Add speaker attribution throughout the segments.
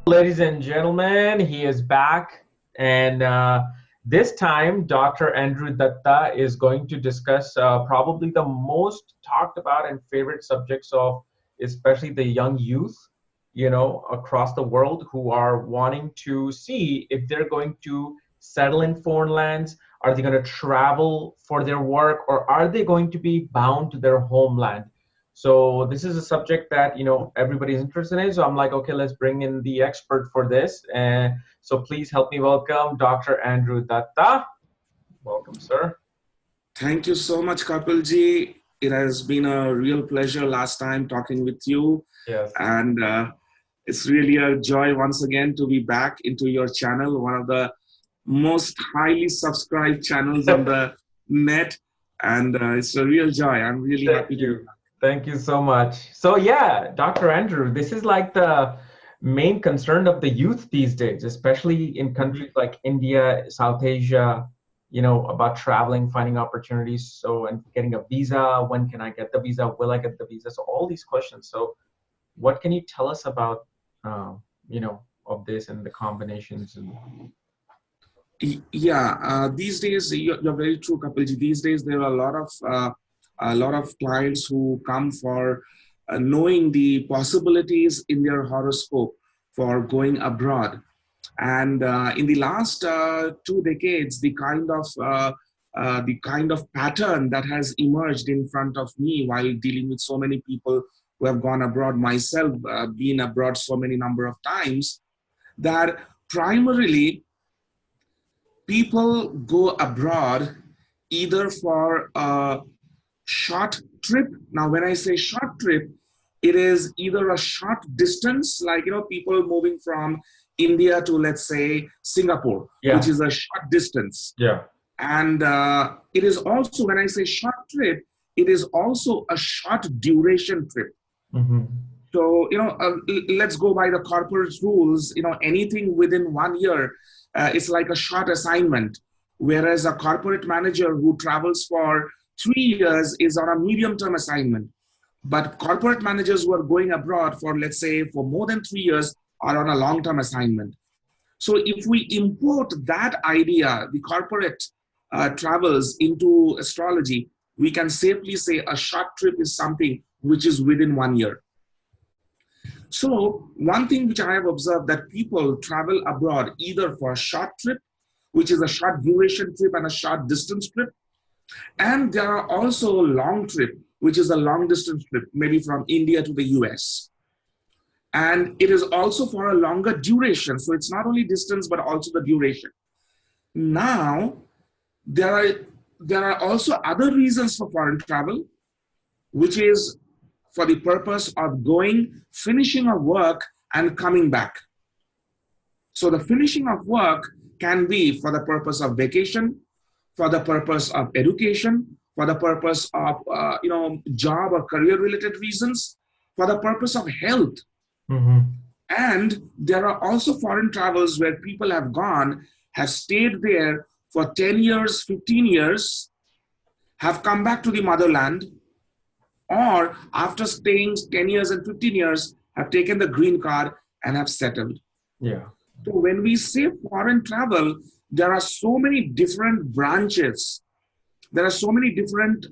Speaker 1: Ladies and gentlemen, he is back, and this time Dr. Andrew Datta is going to discuss probably the most talked about and favorite subjects of especially the young youth, across the world who are wanting to see if they're going to settle in foreign lands, are they going to travel for their work, or are they going to be bound to their homeland? So this is a subject that everybody's interested in. So I'm like, okay, let's bring in the expert for this. And so please help me welcome Dr. Andrew Datta. Welcome, sir.
Speaker 2: Thank you so much, Kapil ji. It has been a real pleasure last time talking with you.
Speaker 1: Yes.
Speaker 2: And it's really a joy once again to be back into your channel, one of the most highly subscribed channels on the net. And it's a real joy. I'm really happy to.
Speaker 1: Thank you so much. So yeah, Dr. Andrew, this is like the main concern of the youth these days, especially in countries like India, South Asia, about traveling, finding opportunities. So, and getting a visa, when can I get the visa? Will I get the visa? So all these questions. So what can you tell us about, of this and the combinations?
Speaker 2: Yeah, these days, you're very true, Kapilji. These days, there are a lot of clients who come for knowing the possibilities in their horoscope for going abroad. And in the last 2 decades, the kind of pattern that has emerged in front of me while dealing with so many people who have gone abroad, myself been abroad so many number of times, that primarily people go abroad either for a short trip. Now, when I say short trip, it is either a short distance, like, people moving from India to, let's say, Singapore, which is a short distance.
Speaker 1: Yeah.
Speaker 2: And it is also, when I say short trip, it is also a short duration trip.
Speaker 1: Mm-hmm.
Speaker 2: So, let's go by the corporate rules. Anything within 1 year, it's like a short assignment. Whereas a corporate manager who travels for 3 years is on a medium-term assignment. But corporate managers who are going abroad for, let's say, for more than 3 years are on a long-term assignment. So if we import that idea, the corporate travels into astrology, we can safely say a short trip is something which is within 1 year. So one thing which I have observed, that people travel abroad either for a short trip, which is a short duration trip, and a short distance trip. And there are also long trip, which is a long distance trip, maybe from India to the US. And it is also for a longer duration. So it's not only distance, but also the duration. Now, there are also other reasons for foreign travel, which is for the purpose of going, finishing a work, and coming back. So the finishing of work can be for the purpose of vacation, for the purpose of education, for the purpose of job or career related reasons, for the purpose of health.
Speaker 1: Mm-hmm.
Speaker 2: And there are also foreign travels where people have gone, have stayed there for 10 years, 15 years, have come back to the motherland, or after staying 10 years and 15 years, have taken the green card and have settled.
Speaker 1: Yeah.
Speaker 2: So when we say foreign travel, there are so many different branches. There are so many different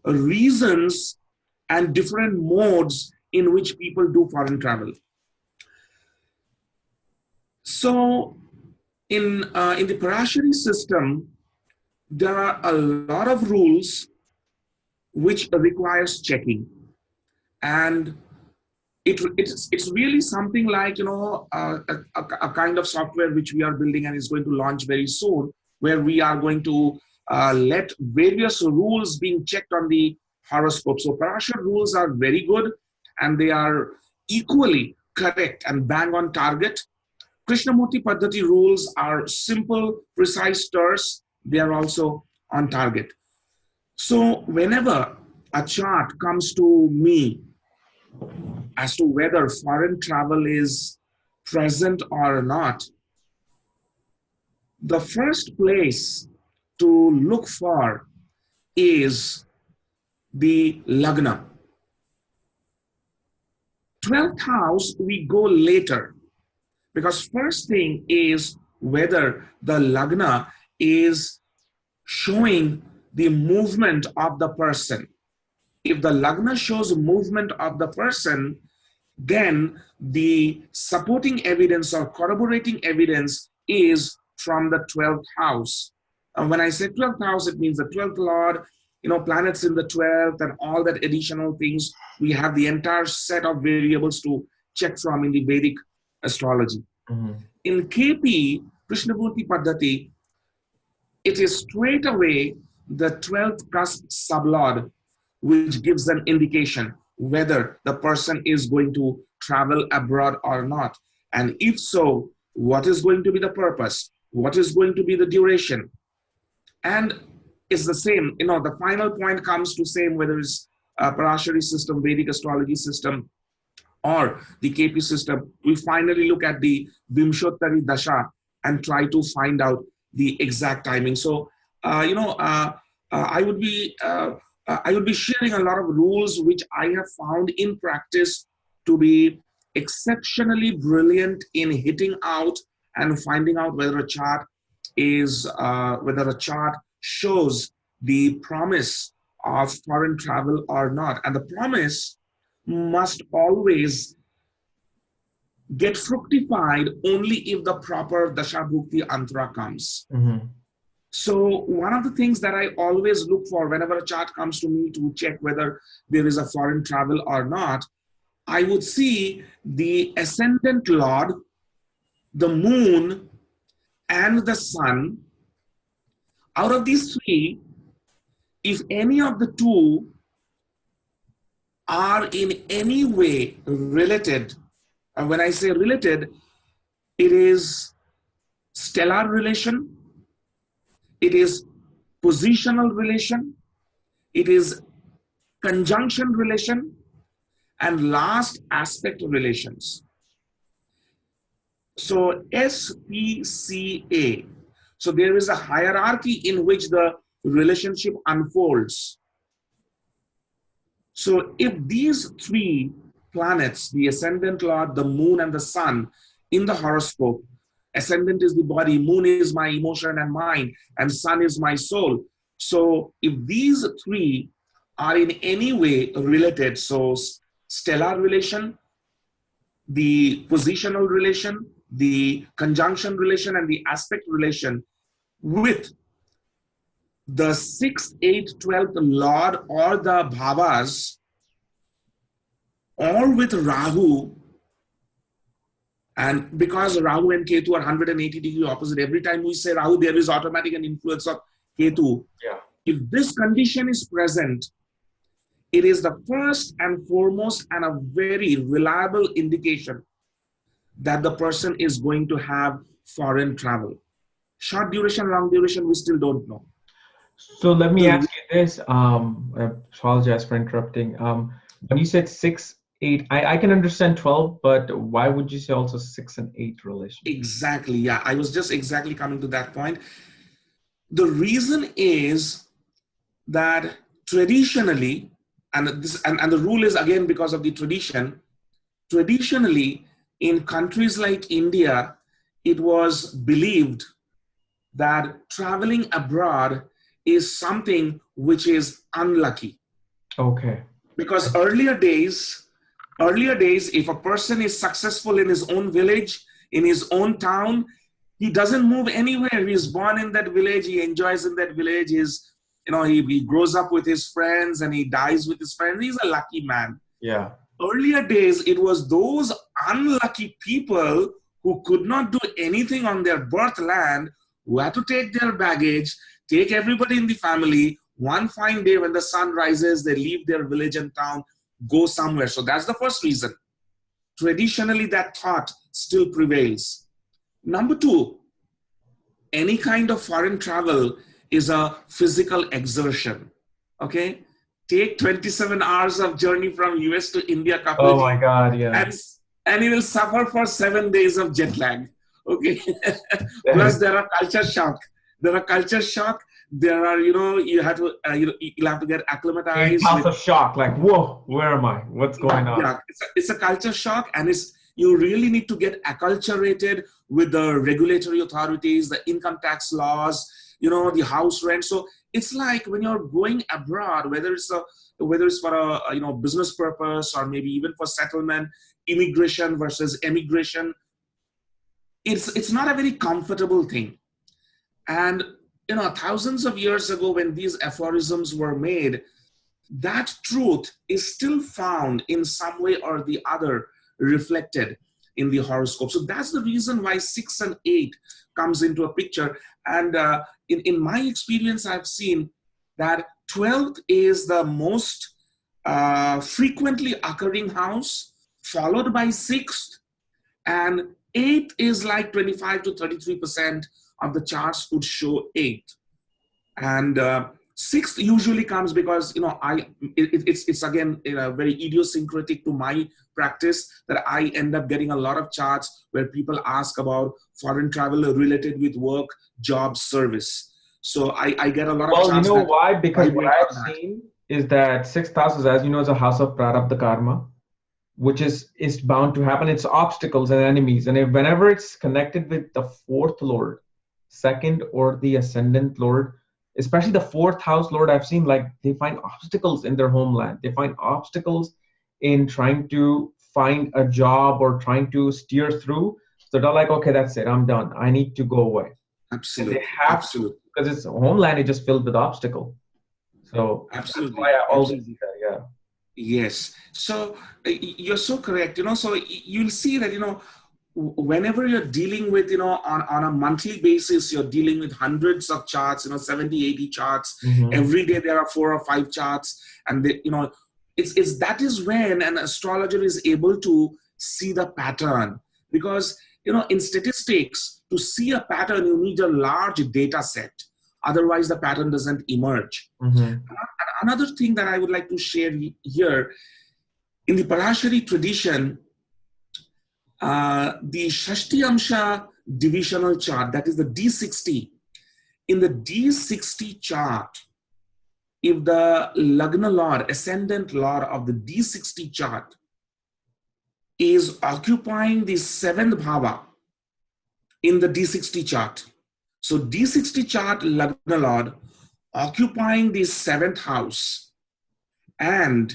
Speaker 2: reasons and different modes in which people do foreign travel. So in the Parashari system, there are a lot of rules which requires checking. And it's really something like, a kind of software which we are building and is going to launch very soon, where we are going to let various rules being checked on the horoscope. So Parashar rules are very good, and they are equally correct and bang on target. Krishnamurti Paddhati rules are simple, precise, terse. They are also on target. So whenever a chart comes to me as to whether foreign travel is present or not, the first place to look for is the Lagna. 12th house, we go later. Because first thing is whether the lagna is showing the movement of the person. If the lagna shows movement of the person, then the supporting evidence or corroborating evidence is from the 12th house. And when I say 12th house, it means the 12th lord, planets in the 12th and all that additional things. We have the entire set of variables to check from in the Vedic astrology.
Speaker 1: Mm-hmm.
Speaker 2: In KP, Krishnamurti Paddhati, it is straight away the 12th cusp sublord, which gives an indication whether the person is going to travel abroad or not. And if so, what is going to be the purpose? What is going to be the duration? And it's the same, the final point comes to same whether it's a Parashari system, Vedic astrology system, or the KP system. We finally look at the Vimshottari Dasha and try to find out the exact timing. So, I would be sharing a lot of rules which I have found in practice to be exceptionally brilliant in hitting out and finding out whether a chart shows the promise of foreign travel or not. And the promise must always get fructified only if the proper Dasha Bhukti Antara comes.
Speaker 1: Mm-hmm.
Speaker 2: So one of the things that I always look for whenever a chart comes to me to check whether there is a foreign travel or not, I would see the ascendant lord, the moon, and the sun. Out of these three, if any of the two are in any way related, and when I say related, it is stellar relation, it is positional relation, it is conjunction relation, and last aspect relations. So SPCA. So there is a hierarchy in which the relationship unfolds. So if these three planets, the ascendant lord, the moon, and the sun in the horoscope, ascendant is the body, moon is my emotion and mind, and sun is my soul. So if these three are in any way related, so stellar relation, the positional relation, the conjunction relation, and the aspect relation with the 6th, 8th, 12th lord or the bhavas, or with Rahu, and because Rahu and Ketu are 180-degree opposite, every time we say Rahu, there is automatic an influence of Ketu.
Speaker 1: Yeah.
Speaker 2: If this condition is present, it is the first and foremost and a very reliable indication that the person is going to have foreign travel. Short duration, long duration, we still don't know.
Speaker 1: So let me ask you this. I apologize for interrupting. When you said 6, 8, I can understand 12, but why would you say also 6 and 8 relation?
Speaker 2: Exactly. Yeah, I was just exactly coming to that point. The reason is that traditionally, and the rule is again because of the tradition, traditionally in countries like India, it was believed that traveling abroad is something which is unlucky.
Speaker 1: Okay.
Speaker 2: Because earlier days, if a person is successful in his own village, in his own town, he doesn't move anywhere. He's born in that village. He enjoys in that village. He grows up with his friends and he dies with his friends. He's a lucky man.
Speaker 1: Yeah.
Speaker 2: Earlier days, it was those unlucky people who could not do anything on their birth land who had to take their baggage, take everybody in the family. One fine day when the sun rises, they leave their village and town, go somewhere. So that's the first reason. Traditionally, that thought still prevails. Number two, any kind of foreign travel is a physical exertion. Okay? Take 27 hours of journey from US to India, Kapiel.
Speaker 1: Oh my God, yeah.
Speaker 2: And you will suffer for 7 days of jet lag. Okay? Plus, there are culture shock. There are, you'll have to get acclimatized.
Speaker 1: House of shock, like, whoa, where am I? What's going on?
Speaker 2: Yeah, it's a culture shock, and it's you really need to get acculturated with the regulatory authorities, the income tax laws, the house rent. So it's like when you're going abroad, whether it's for a business purpose or maybe even for settlement, immigration versus emigration, it's not a very comfortable thing. And thousands of years ago, when these aphorisms were made, that truth is still found in some way or the other reflected in the horoscope. So that's the reason why 6 and 8 comes into a picture. And in my experience, I've seen that 12th is the most frequently occurring house, followed by 6th, and 8th is like 25 to 33% of the charts would show 8th. And 6th usually comes because it's again very idiosyncratic to my practice that I end up getting a lot of charts where people ask about foreign travel related with work, job, service. So I get a lot of charts.
Speaker 1: Well, why? Because what I've seen is that 6th house, as you know, is a house of prarabdha karma, which is bound to happen. It's obstacles and enemies. And whenever it's connected with the 4th lord, 2nd or the ascendant lord, especially the 4th house lord, I've seen like they find obstacles in their homeland. They find obstacles in trying to find a job or trying to steer through. So they're like, okay, that's it. I'm done. I need to go away.
Speaker 2: Absolutely.
Speaker 1: And they have to, because it's homeland is just filled with obstacle. So
Speaker 2: absolutely.
Speaker 1: That's why I always do that. Yeah.
Speaker 2: Yes. So you're so correct. So you'll see that, whenever you're dealing with, on a monthly basis, you're dealing with hundreds of charts, 70, 80 charts.
Speaker 1: Mm-hmm.
Speaker 2: Every day there are 4 or 5 charts. And, that is when an astrologer is able to see the pattern. Because, in statistics, to see a pattern, you need a large data set. Otherwise, the pattern doesn't emerge.
Speaker 1: Mm-hmm.
Speaker 2: Another thing that I would like to share here, in the Parashari tradition, the Shashti-amsha divisional chart, that is the D60. In the D60 chart, if the Lagna Lord, ascendant Lord of the D60 chart is occupying the 7th bhava in the D60 chart. So D60 chart, Lagna Lord, occupying the 7th house, and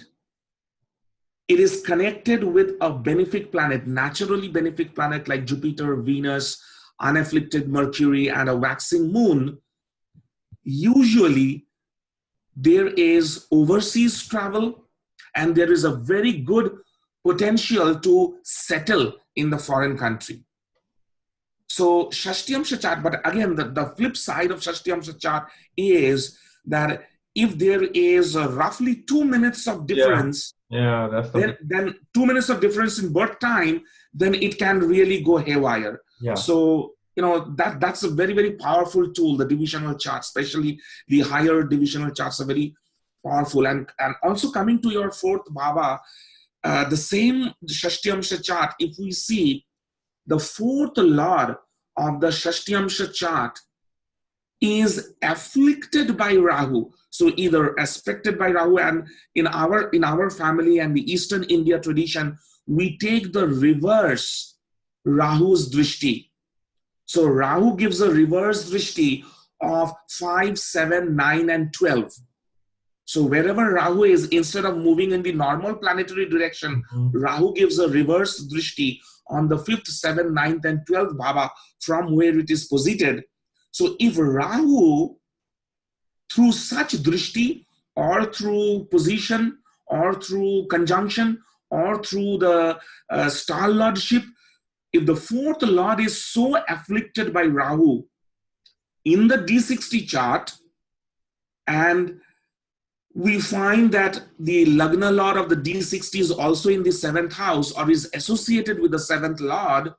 Speaker 2: it is connected with a benefic planet, naturally benefic planet like Jupiter, Venus, unafflicted Mercury, and a waxing moon. Usually, there is overseas travel, and there is a very good potential to settle in the foreign country. So Shashti-amsha chart, but again, the flip side of Shashti-amsha chart is that if there is roughly 2 minutes of difference, then 2 minutes of difference in birth time, then it can really go haywire.
Speaker 1: Yeah.
Speaker 2: So, that's a very, very powerful tool, the divisional chart, especially the higher divisional charts are very powerful. And also coming to your 4th bhava, the same Shashti-amsha chart, if we see the 4th lord of the Shashti-amsha chart is afflicted by Rahu. So either aspected by Rahu, and in our family and the Eastern India tradition, we take the reverse Rahu's drishti. So Rahu gives a reverse drishti of 5, 7, 9, and 12. So wherever Rahu is, instead of moving in the normal planetary direction, Rahu gives a reverse drishti on the 5th, 7th, 9th, and 12th bhava from where it is posited. So if Rahu, through such drishti, or through position, or through conjunction, or through the star lordship, if the 4th lord is so afflicted by Rahu in the D60 chart, and we find that the Lagna Lord of the D60 is also in the 7th house or is associated with the 7th Lord,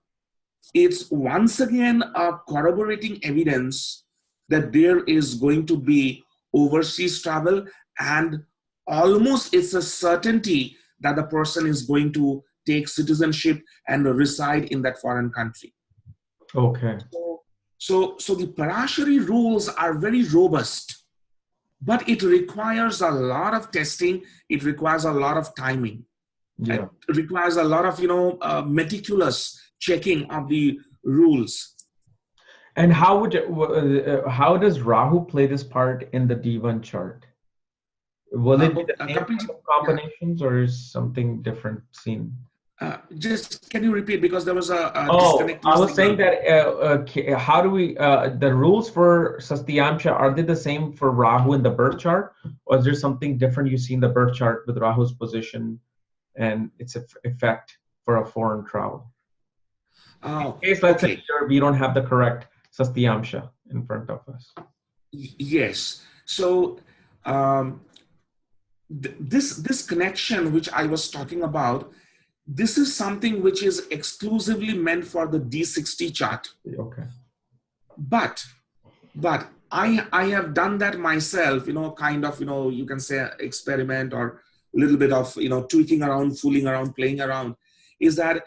Speaker 2: it's once again a corroborating evidence that there is going to be overseas travel, and almost it's a certainty that the person is going to take citizenship and reside in that foreign country.
Speaker 1: Okay.
Speaker 2: So the Parashari rules are very robust, but it requires a lot of testing. It requires a lot of timing.
Speaker 1: Yeah.
Speaker 2: It requires a lot of, meticulous checking of the rules.
Speaker 1: And how does Rahu play this part in the D1 chart? Will it be the same
Speaker 2: Kapil,
Speaker 1: type of
Speaker 2: yeah.
Speaker 1: combinations, or is something different seen?
Speaker 2: Just can you repeat, because there was a
Speaker 1: Oh,
Speaker 2: disconnect in
Speaker 1: I
Speaker 2: the
Speaker 1: was saying
Speaker 2: signal.
Speaker 1: that how do we the rules for Sastyamsha, are they the same for Rahu in the birth chart, or is there something different you see in the birth chart with Rahu's position and its effect for a foreign travel?
Speaker 2: Oh,
Speaker 1: In case, let's say
Speaker 2: okay.
Speaker 1: we don't have the correct Sastyamsha in front of us.
Speaker 2: Yes. So um, this connection which I was talking about, this is something which is exclusively meant for the D60 chart.
Speaker 1: Okay.
Speaker 2: But I have done that myself, kind of, you can say experiment or a little bit of, tweaking around, fooling around, playing around, is that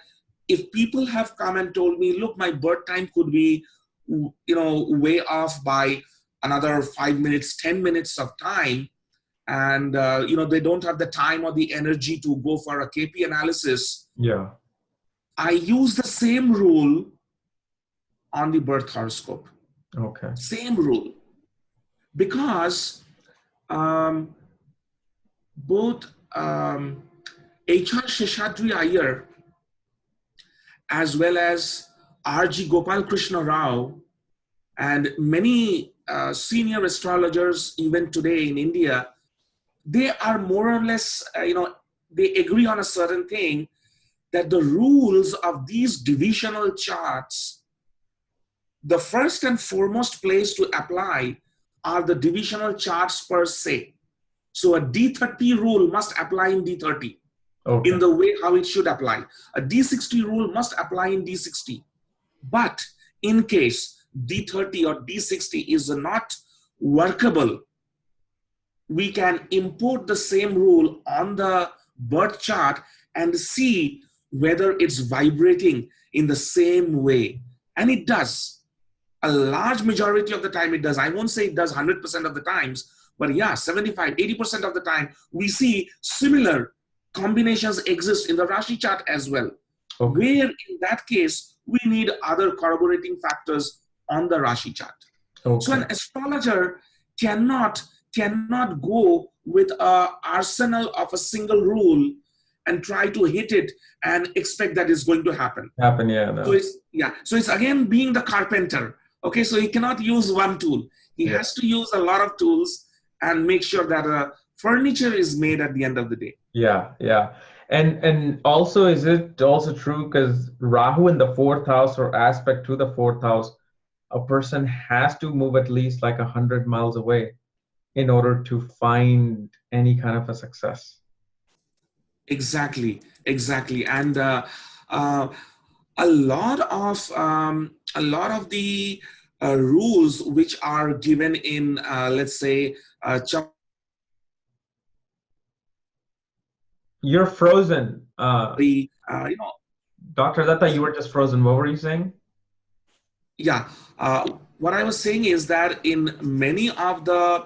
Speaker 2: if people have come and told me, look, my birth time could be, way off by another 5 minutes, 10 minutes of time, and, they don't have the time or the energy to go for a KP analysis,
Speaker 1: Yeah.
Speaker 2: I use the same rule on the birth horoscope.
Speaker 1: Okay.
Speaker 2: Same rule. Because both H.R. Sheshadri Iyer as well as R.G. Gopal Krishna Rao and many senior astrologers even today in India, they are more or less, they agree on a certain thing, that the rules of these divisional charts, the first and foremost place to apply are the divisional charts per se. So a D30 rule must apply in D30
Speaker 1: Okay.
Speaker 2: in the way how it should apply. A D60 rule must apply in D60. But in case D30 or D60 is not workable, we can import the same rule on the birth chart and see whether it's vibrating in the same way. And it does. A large majority of the time it does. I won't say it does 100% of the times, but yeah, 75, 80% of the time we see similar combinations exist in the Rashi chart as well.
Speaker 1: Okay.
Speaker 2: Where in that case, we need other corroborating factors on the Rashi chart.
Speaker 1: Okay.
Speaker 2: So an astrologer cannot go with an arsenal of a single rule and try to hit it and expect that it's going to happen.
Speaker 1: Yeah. No.
Speaker 2: So it's again being the carpenter. Okay, so he cannot use one tool. He has to use a lot of tools and make sure that furniture is made at the end of the day.
Speaker 1: Yeah. And also, is it also true, because Rahu in the fourth house or aspect to the fourth house, a person has to move at least like 100 miles away in order to find any kind of a success?
Speaker 2: Exactly. And a lot of the rules which are given in, let's say,
Speaker 1: You're frozen.
Speaker 2: Dr.
Speaker 1: Datta, you were just frozen. What were you saying?
Speaker 2: Yeah. What I was saying is that in many of the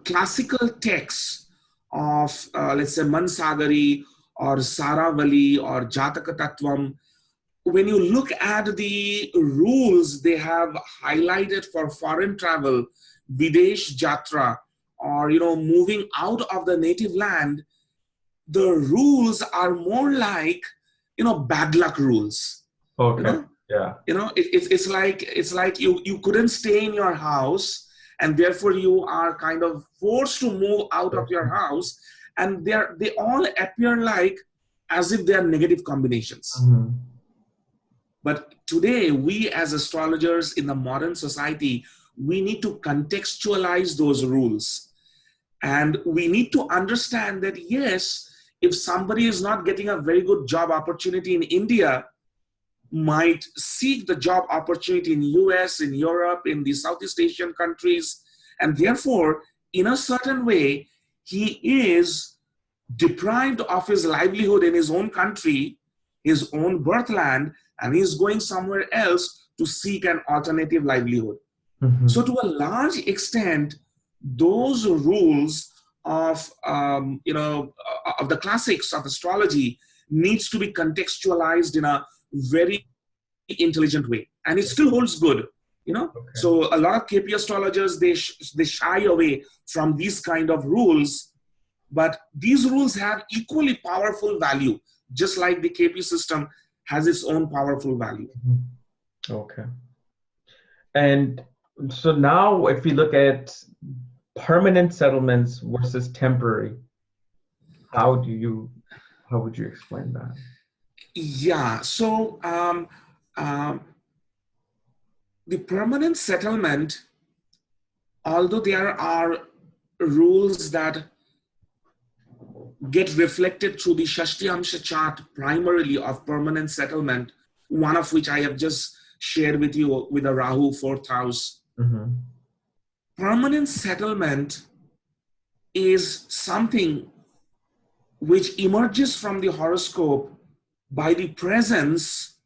Speaker 2: classical texts of, let's say, Mansagari or Saravali or Jataka Tattvam, when you look at the rules they have highlighted for foreign travel, Videsh Jatra, or moving out of the native land, the rules are more like bad luck rules.
Speaker 1: Okay. Yeah.
Speaker 2: It's like you couldn't stay in your house, and therefore you are kind of forced to move out of your house, and they all appear like as if they are negative combinations.
Speaker 1: Mm-hmm.
Speaker 2: But today, we as astrologers in the modern society, we need to contextualize those rules. And we need to understand that, yes, if somebody is not getting a very good job opportunity in India, might seek the job opportunity in US, in Europe, in the Southeast Asian countries. And therefore, in a certain way, he is deprived of his livelihood in his own country, his own birthland, and he's going somewhere else to seek an alternative livelihood. Mm-hmm. So to a large extent, those rules of of the classics of astrology needs to be contextualized in a very intelligent way, and it still holds good.
Speaker 1: Okay.
Speaker 2: So a lot of KP astrologers, they shy away from these kind of rules, but these rules have equally powerful value, just like the KP system has its own powerful value.
Speaker 1: Okay. And so now if we look at permanent settlements versus temporary, how would you explain that?
Speaker 2: Yeah, so the permanent settlement, although there are rules that get reflected through the Shashti Amsha chart primarily of permanent settlement, one of which I have just shared with you with the Rahu 4th house. Permanent settlement is something which emerges from the horoscope by the presence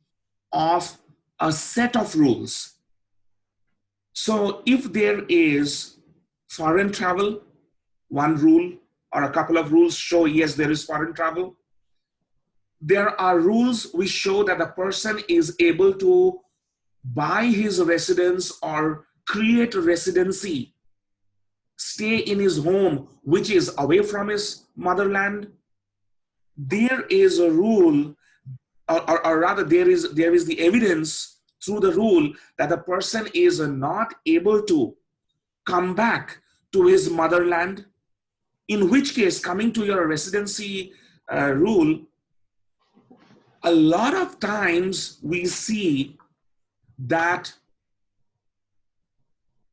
Speaker 2: of a set of rules. So if there is foreign travel, one rule or a couple of rules show, yes, there is foreign travel. There are rules which show that the person is able to buy his residence or create a residency, stay in his home, which is away from his motherland. There is a rule, or rather there is the evidence through the rule that the person is not able to come back to his motherland, in which case coming to your residency rule, a lot of times we see that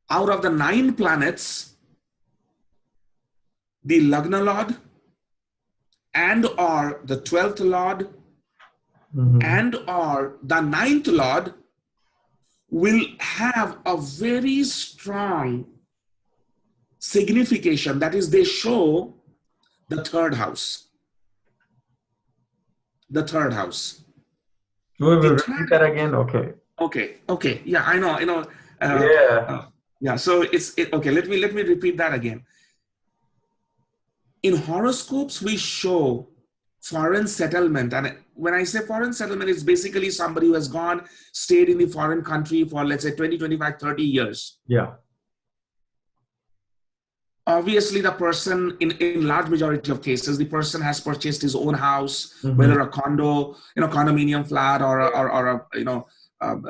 Speaker 2: out of the 9 planets, the Lagna Lord and or the 12th Lord and or the 9th Lord will have a very strong signification. That is, they show the 3rd house. The 3rd house.
Speaker 1: Will we repeat that again? Okay.
Speaker 2: Okay. Yeah, I know.
Speaker 1: Yeah.
Speaker 2: So okay. Let me repeat that again. In horoscopes, we show foreign settlement, and when I say foreign settlement, it's basically somebody who has stayed in the foreign country for, let's say, 20, 25, 30 years.
Speaker 1: Yeah.
Speaker 2: Obviously, the person, in large majority of cases, the person has purchased his own house, whether a condo, condominium flat, or a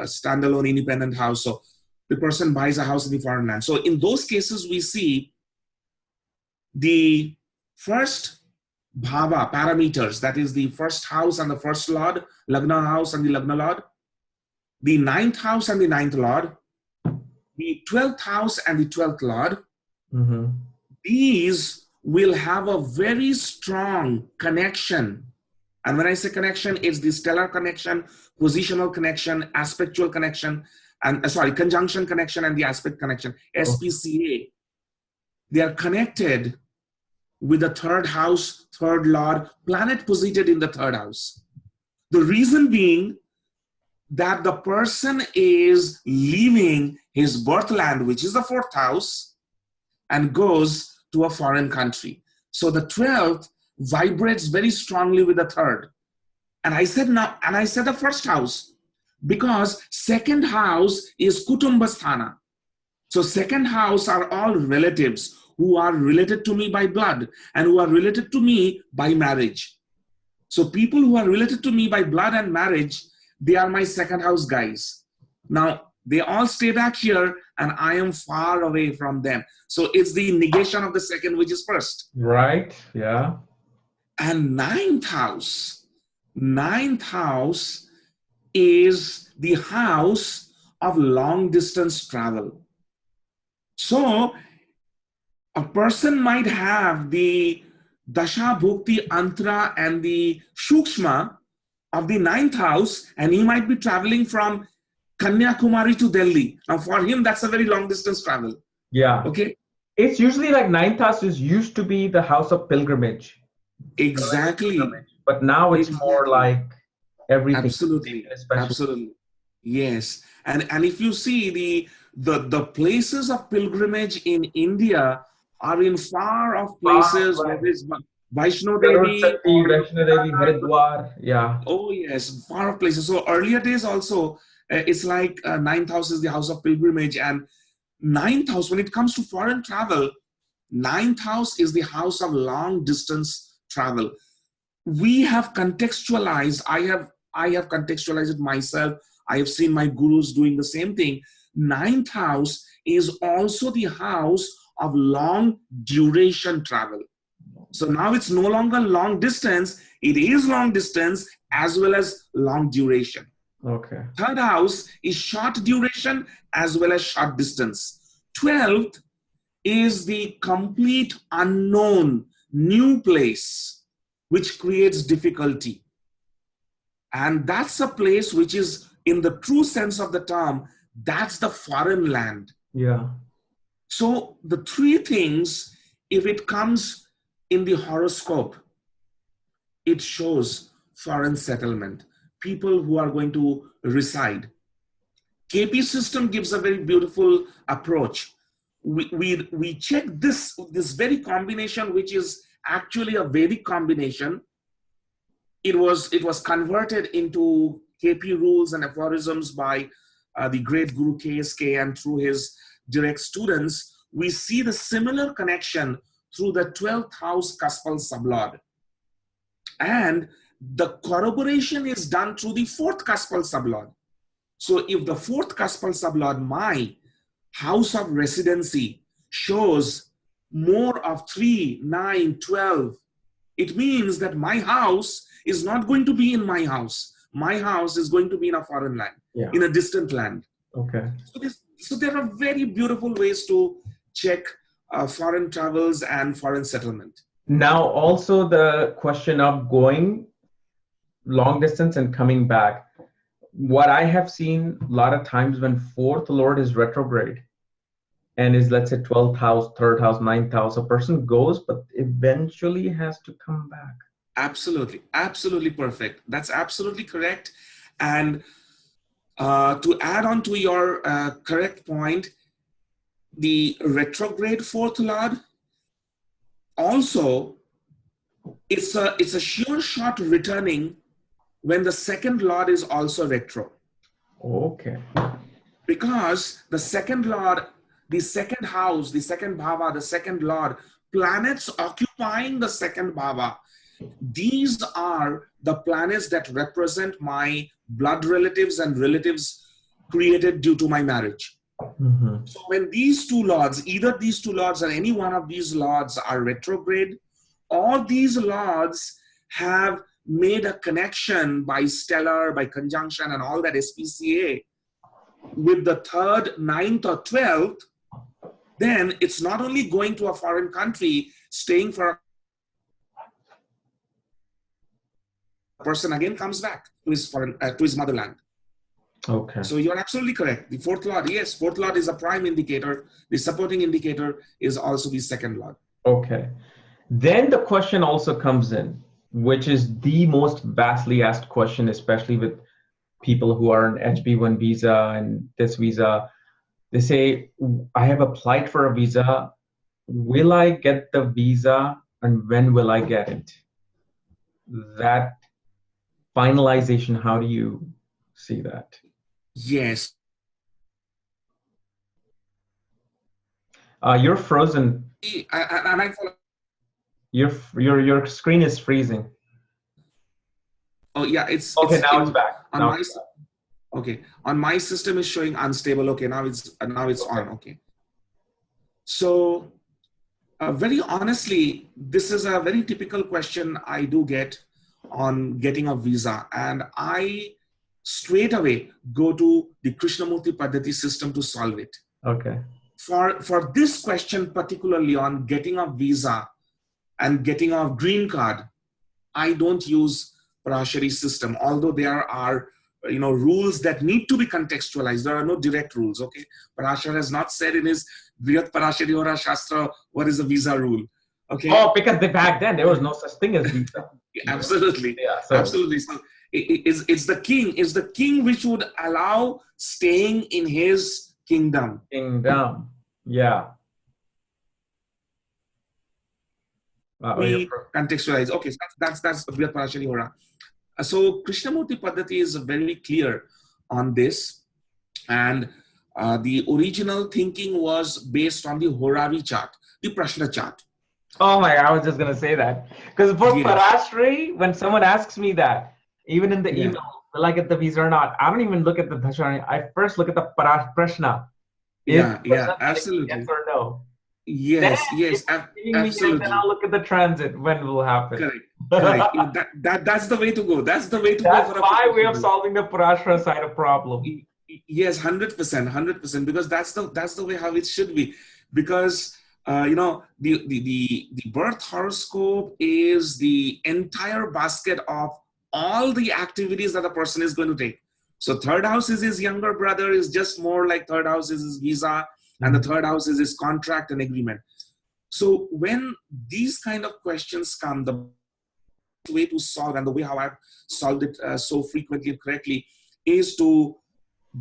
Speaker 2: standalone independent house. So the person buys a house in the foreign land. So in those cases, we see the first bhava parameters, that is the first house and the first lord, Lagna house and the Lagna lord, the 9th house and the 9th lord, the 12th house and the 12th lord. These will have a very strong connection. And when I say connection, it's the stellar connection, positional connection, aspectual connection, and conjunction connection and the aspect connection, SPCA. They are connected with the 3rd house, 3rd lord, planet posited in the 3rd house. The reason being that the person is leaving his birthland, which is the 4th house, and goes to a foreign country. So the 12th vibrates very strongly with the 3rd. And I said the 1st house, because 2nd house is Kutumbasthana. So 2nd house are all relatives who are related to me by blood and who are related to me by marriage. So people who are related to me by blood and marriage, they are my 2nd house guys. Now, they all stay back here and I am far away from them. So it's the negation of the 2nd, which is 1st.
Speaker 1: Right, yeah.
Speaker 2: And 9th house is the house of long distance travel. So a person might have the Dasha, Bhukti, Antara and the Shukshma of the 9th house, and he might be traveling from Kanyakumari to Delhi. Now for him, that's a very long distance travel.
Speaker 1: Yeah.
Speaker 2: Okay.
Speaker 1: It's usually like 9th house used to be the house of pilgrimage.
Speaker 2: Exactly.
Speaker 1: But now it's more like everything.
Speaker 2: Absolutely. Yes. And if you see the places of pilgrimage in India are in far off
Speaker 1: Far
Speaker 2: places where
Speaker 1: away.
Speaker 2: there's Vaishno
Speaker 1: Garud
Speaker 2: Devi
Speaker 1: Shakti,
Speaker 2: or
Speaker 1: Vaishno Devi, Haridwar. Yeah.
Speaker 2: oh yes, far off places. So earlier days also, it's like ninth house is the house of pilgrimage, and ninth house, when it comes to foreign travel, ninth house is the house of long distance travel. We have contextualized, I have contextualized it myself. I have seen my gurus doing the same thing. Ninth house is also the house of long duration travel. So now it's no longer long distance, it is long distance as well as long duration.
Speaker 1: Okay.
Speaker 2: Third house is short duration as well as short distance. 12th is the complete unknown, new place, which creates difficulty. And that's a place which is, in the true sense of the term, that's the foreign land.
Speaker 1: Yeah.
Speaker 2: So the three things, if it comes in the horoscope, it shows foreign settlement, people who are going to reside. KP system gives a very beautiful approach. We check this very combination, which is actually a Vedic combination. It was converted into KP rules and aphorisms by the great Guru KSK, and through his direct students, we see the similar connection through the 12th house Kaspal sublord. And the corroboration is done through the 4th Kaspal sublord. So if the 4th Kaspal sublord, my house of residency, shows more of 3, 9, 12, it means that my house is not going to be in my house. My house is going to be in a foreign land,
Speaker 1: Yeah.
Speaker 2: in a distant land.
Speaker 1: Okay.
Speaker 2: So there are very beautiful ways to check foreign travels and foreign settlement.
Speaker 1: Now, also the question of going long distance and coming back. What I have seen a lot of times when fourth lord is retrograde and is, let's say, 12th house, third house, ninth house, a person goes, but eventually has to come back.
Speaker 2: Absolutely. Absolutely perfect. That's absolutely correct. And to add on to your correct point, the retrograde fourth lord also, it's a sure shot returning when the second lord is also retro.
Speaker 1: Okay.
Speaker 2: Because the second lord, the second house, the second bhava, the second lord, planets occupying the second bhava, these are the planets that represent my blood relatives and relatives created due to my marriage.
Speaker 1: Mm-hmm.
Speaker 2: So when these two lords, either these two lords or any one of these lords are retrograde, all these lords have made a connection by stellar, by conjunction and all that SPCA with the 3rd, 9th or 12th, then it's not only going to a foreign country, staying for a person again comes back to his foreign, to his motherland.
Speaker 1: Okay.
Speaker 2: So you're absolutely correct. The fourth lord, yes, fourth lord is a prime indicator. The supporting indicator is also the second lord.
Speaker 1: Okay. Then the question also comes in, which is the most vastly asked question, especially with people who are on HB1 visa and this visa. They say, I have applied for a visa. Will I get the visa and when will I get it? That finalization, how do you see that?
Speaker 2: Yes.
Speaker 1: You're frozen.
Speaker 2: And I follow.
Speaker 1: Your screen is freezing.
Speaker 2: Oh yeah, it's
Speaker 1: okay. Now it's back.
Speaker 2: On
Speaker 1: now
Speaker 2: my okay, on my system is showing unstable. Okay, now it's on. Okay. So very honestly, this is a very typical question I do get on getting a visa, and I straight away go to the Krishnamurti Paddhati system to solve it.
Speaker 1: Okay.
Speaker 2: For this question, particularly on getting a visa and getting a green card, I don't use Parashari system, although there are rules that need to be contextualized. There are no direct rules. Okay, Parashar has not said in his Brihat Parashari Hora Shastra what is a visa rule. Okay.
Speaker 1: Oh, because back then there was no such thing as visa.
Speaker 2: Absolutely.
Speaker 1: Yeah. So.
Speaker 2: Absolutely. So it's the king. It's the king which would allow staying in his kingdom.
Speaker 1: Kingdom. Yeah. You're
Speaker 2: We contextualize. Okay, so that's Vyat Parashari Hora. So Krishnamurti Paddhati is very clear on this, and the original thinking was based on the Horari chart, the Prashna chart.
Speaker 1: Oh my, I was just gonna say that. Because for
Speaker 2: Yes.
Speaker 1: Parashri, when someone asks me that, even in the
Speaker 2: Yeah.
Speaker 1: email, will I get the visa or not? I don't even look at the Dashani. I first look at the Prashna. Is the
Speaker 2: Yeah,
Speaker 1: person saying yes
Speaker 2: absolutely.
Speaker 1: or no? Then
Speaker 2: Yes,
Speaker 1: if
Speaker 2: yes,
Speaker 1: it's giving me yes, then
Speaker 2: absolutely.
Speaker 1: I'll look at the transit when it will happen.
Speaker 2: Correct, correct. That's the way to go. That's the way to go
Speaker 1: That's
Speaker 2: for a
Speaker 1: my way of
Speaker 2: professional.
Speaker 1: solving the Parashra side of problem.
Speaker 2: Yes, 100%, 100%. Because that's the way how it should be. Because the birth horoscope is the entire basket of all the activities that a person is going to take. So third house is his younger brother, is just more like third house is his visa, and the third house is his contract and agreement. So when these kind of questions come, the way to solve, and the way how I've solved it so frequently and correctly, is to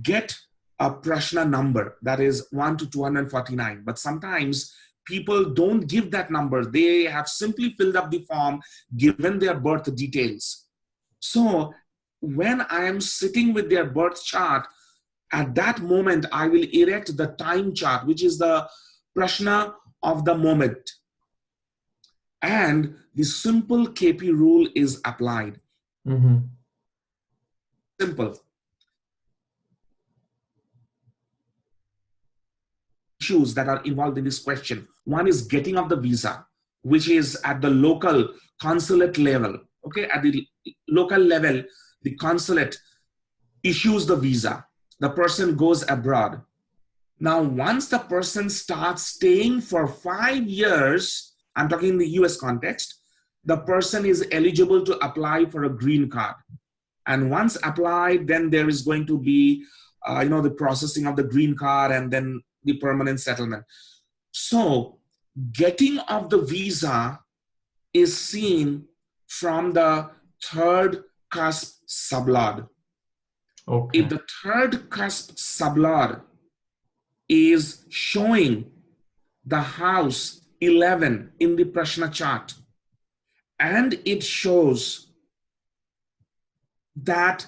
Speaker 2: get a Prashna number that is 1 to 249. But sometimes people don't give that number. They have simply filled up the form, given their birth details. So when I am sitting with their birth chart, at that moment, I will erect the time chart, which is the Prashna of the moment. And the simple KP rule is applied. Simple. Issues that are involved in this question. One is getting of the visa, which is at the local consulate level. Okay, at the local level, the consulate issues the visa. The person goes abroad. Now, once the person starts staying for 5 years, I'm talking in the US context, the person is eligible to apply for a green card. And once applied, then there is going to be, the processing of the green card and then the permanent settlement. So getting of the visa is seen from the third cusp sublord.
Speaker 1: Okay.
Speaker 2: If the third cusp sublord is showing the house 11 in the Prashna chart, and it shows that,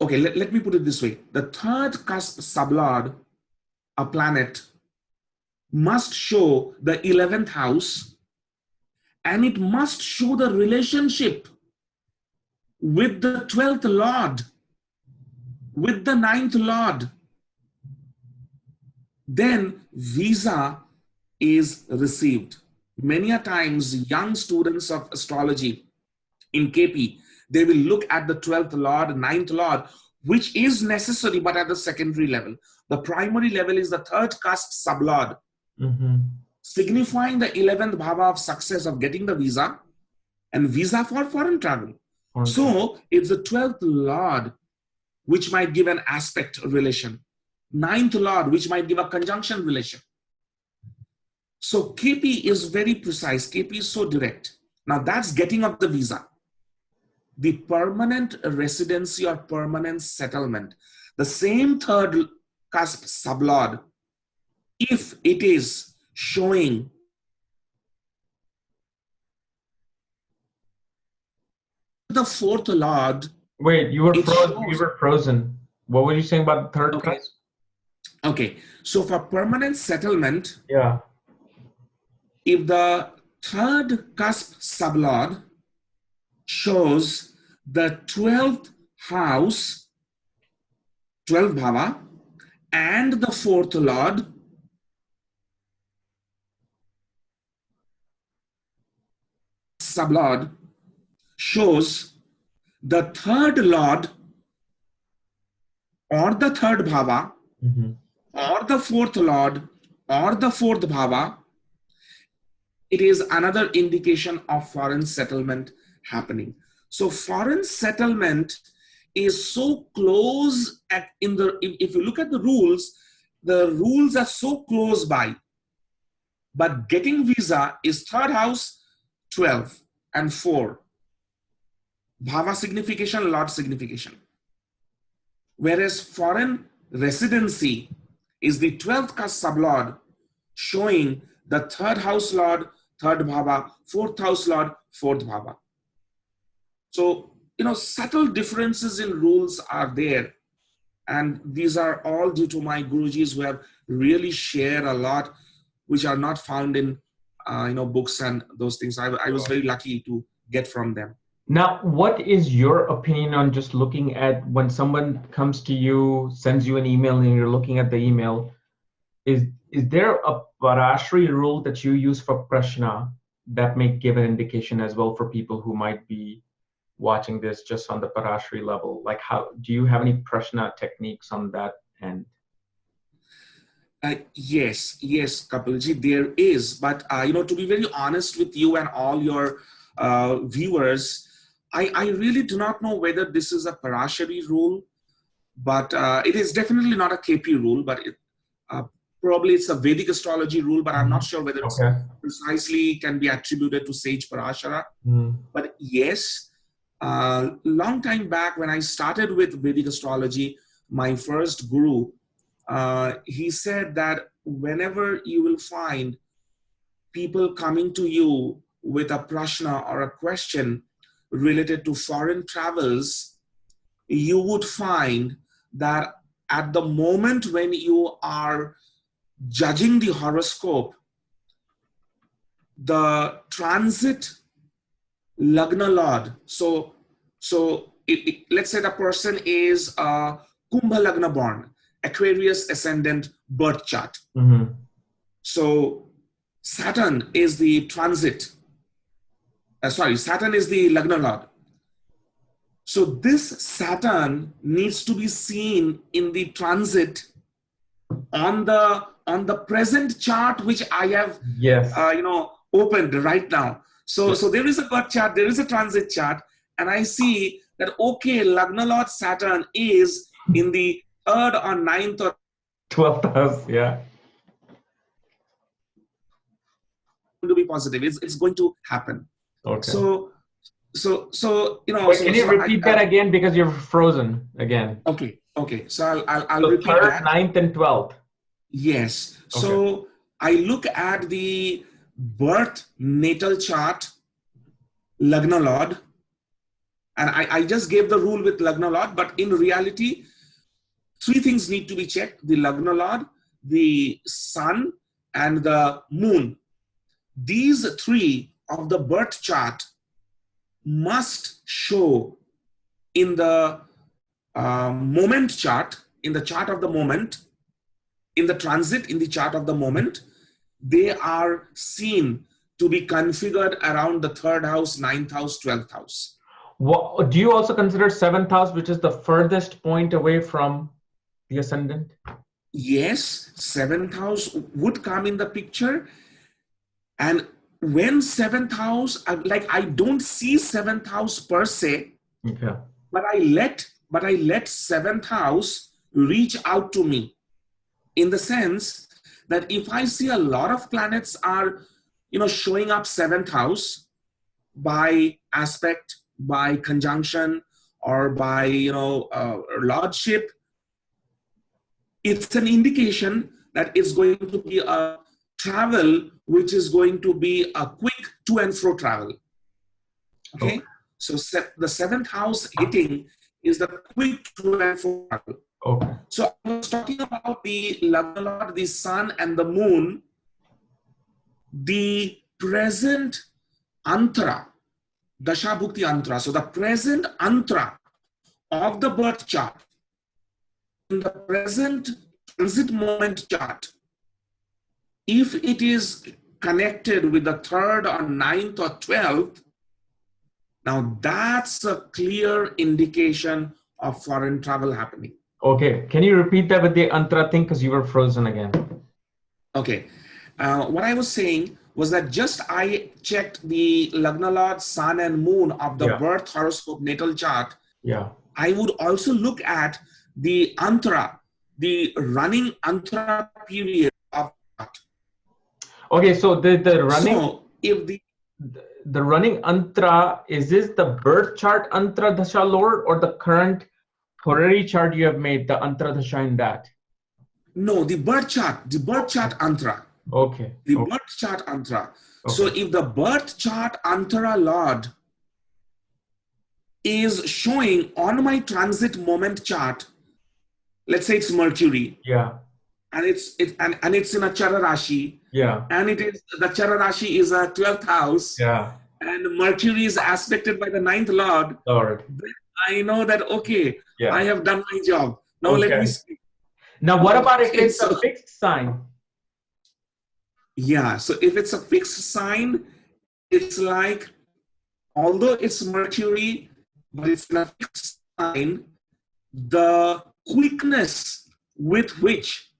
Speaker 2: okay, let me put it this way. The third cusp sublord, a planet, must show the 11th house, and it must show the relationship with the 12th lord, with the 9th lord. Then visa is received. Many a times, young students of astrology in KP, they will look at the 12th lord, 9th lord, which is necessary, but at the secondary level. The primary level is the third cusp sublord, signifying the 11th bhava of success of getting the visa and visa for foreign travel. Okay. So it's the 12th lord which might give an aspect relation, 9th lord which might give a conjunction relation. So KP is very precise. KP is so direct. Now that's getting of the visa. The permanent residency or permanent settlement, the same third cusp sublord, if it is showing the fourth lord.
Speaker 1: Wait, you were frozen. What were you saying about the third cusp?
Speaker 2: Okay, so for permanent settlement,
Speaker 1: yeah,
Speaker 2: if the third cusp sublord shows the 12th house, 12th bhava, and the fourth lord, sublord shows the third lord or the third bhava, or the fourth lord or the fourth bhava, it is another indication of foreign settlement happening. So foreign settlement is so close if you look at the rules are so close by. But getting visa is third house, 12 and 4. Bhava signification, Lord signification. Whereas foreign residency is the 12th cusp sublord, showing the third house Lord, third bhava, fourth house lord, fourth bhava. So, subtle differences in rules are there. And these are all due to my Gurujis who have really shared a lot, which are not found in, books and those things. I was very lucky to get from them.
Speaker 1: Now, what is your opinion on just looking at when someone comes to you, sends you an email, and you're looking at the email? Is there a Parashari rule that you use for Prashna that may give an indication as well for people who might be watching this just on the Parashari level? Like, how do you have any Prashna techniques on that end?
Speaker 2: Yes, Kapilji, there is. But, to be very honest with you and all your viewers, I really do not know whether this is a Parashari rule, but it is definitely not a KP rule, but probably it's a Vedic astrology rule, but I'm not sure whether it's precisely can be attributed to Sage Parashara. But yes, long time back when I started with Vedic astrology, my first guru, he said that whenever you will find people coming to you with a prashna or a question related to foreign travels, you would find that at the moment when you are judging the horoscope, the transit Lagna Lord. So let's say the person is a Kumbha Lagna born, Aquarius ascendant birth chart. So Saturn is the transit. Saturn is the Lagna Lord. So this Saturn needs to be seen in the transit on the present chart, which I have opened right now. So there is a birth chart, there is a transit chart, and I see that okay, Lagna Lord Saturn is in the 3rd or 9th or
Speaker 1: 12th house, yeah.
Speaker 2: To be positive, it's going to happen. Okay. So
Speaker 1: Wait, can you repeat that again, because you're frozen again?
Speaker 2: Okay. So I'll repeat
Speaker 1: 3rd,
Speaker 2: that.
Speaker 1: 9th, and 12th.
Speaker 2: Yes. Okay. So I look at the birth natal chart, Lagna Lord, and I just gave the rule with Lagna Lord, but in reality, 3 things need to be checked: the Lagna Lord, the sun, and the moon. These 3 of the birth chart must show in the moment chart, in the chart of the moment, in the transit, in the chart of the moment. They are seen to be configured around the 3rd house, 9th house, 12th house.
Speaker 1: What, do you also consider 7th house, which is the furthest point away from the ascendant?
Speaker 2: Yes, 7th house would come in the picture. And when 7th house, I don't see 7th house per se, but I let 7th house reach out to me, in the sense that if I see a lot of planets are, showing up 7th house by aspect, by conjunction, or by, lordship, it's an indication that it's going to be a travel which is going to be a quick to and fro travel. Okay? So the 7th house hitting is the quick to and fro travel.
Speaker 1: Okay.
Speaker 2: So I was talking about the Lagna Lord, the sun, and the moon. The present antra, Dasha Bhukti antra. So the present antra of the birth chart, in the present transit moment chart, if it is connected with the 3rd or 9th or 12th, now that's a clear indication of foreign travel happening.
Speaker 1: Okay, can you repeat that with the antra thing, because you were frozen again?
Speaker 2: Okay, what I was saying was that just I checked the Lagna Lord, sun and moon of the birth horoscope natal chart.
Speaker 1: Yeah.
Speaker 2: I would also look at the antra, the running antra period of that.
Speaker 1: Okay, so the running,
Speaker 2: so if
Speaker 1: the running antra, is this the birth chart antra dasha lord, or the current horary chart you have made, the antra dasha in that?
Speaker 2: No, the birth chart antra.
Speaker 1: Okay.
Speaker 2: The birth chart antra. So
Speaker 1: Okay.
Speaker 2: if the birth chart Antara Lord is showing on my transit moment chart, let's say it's Mercury,
Speaker 1: Yeah.
Speaker 2: and it's in a Chara Rashi,
Speaker 1: Yeah.
Speaker 2: and it is the Chara Rashi is a 12th house,
Speaker 1: Yeah.
Speaker 2: and Mercury is aspected by the ninth lord,
Speaker 1: Lord.
Speaker 2: then I know that okay, I
Speaker 1: Yeah.
Speaker 2: have done my job. Now let me
Speaker 1: Okay.
Speaker 2: speak.
Speaker 1: Now, what about if
Speaker 2: Okay,
Speaker 1: it's a
Speaker 2: so
Speaker 1: fixed sign?
Speaker 2: yeah, so if it's a fixed sign, it's like although it's Mercury, but it's in a fixed sign, the quickness with which